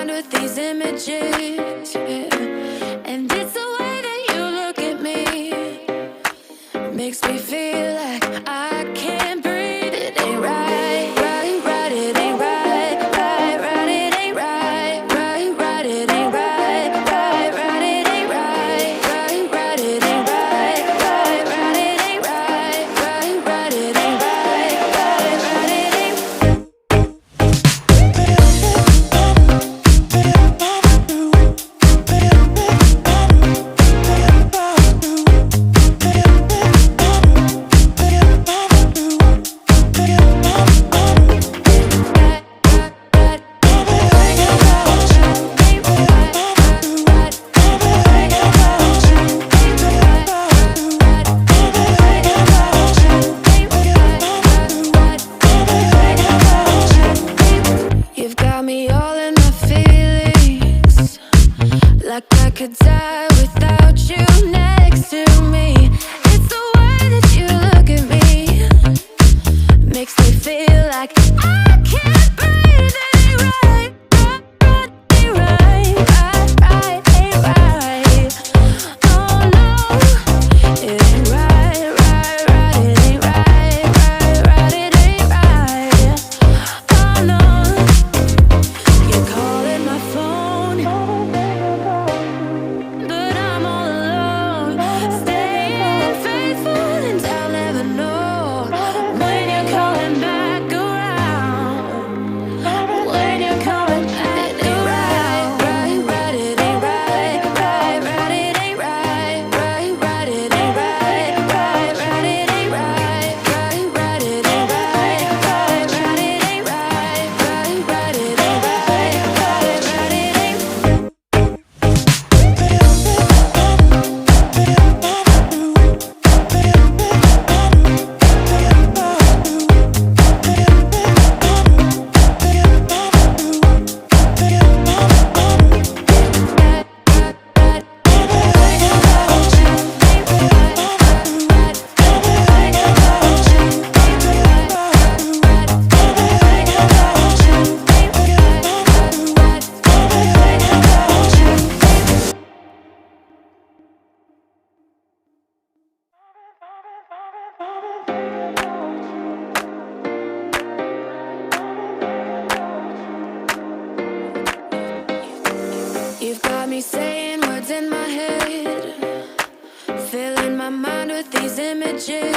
mind with these images, yeah. And it's the way that you look at me, makes me feel like I can't breathe. It ain't right, right, right, it ain't right, right, right, it ain't right, right, right, it ain't right, right, right, it ain't right, right, right, it ain't right, right, right, it ain't right, right, right, it ain't right, right, right, it ain't. You've got me all in my feelings, like I could die without you next to me. It's the way that you look at me, makes me feel like I can't breathe. It ain't right, right, ain't right, right, right, ain't right. Oh no, it ain't right, right, right, it ain't right, right, right, it ain't right. Oh no. You're calling my phone, but I'm all alone. Staying faithful and I'll never know when you're coming back around. When you're coming back around. Right, right, it ain't right, right, right, it ain't right, right, right, it ain't right, right, right, it ain't right, right, right, it ain't right, right, right, it ain't right, right, right, it ain't right, right, right, it ain't. You've got me saying words in my head, filling my mind with these images.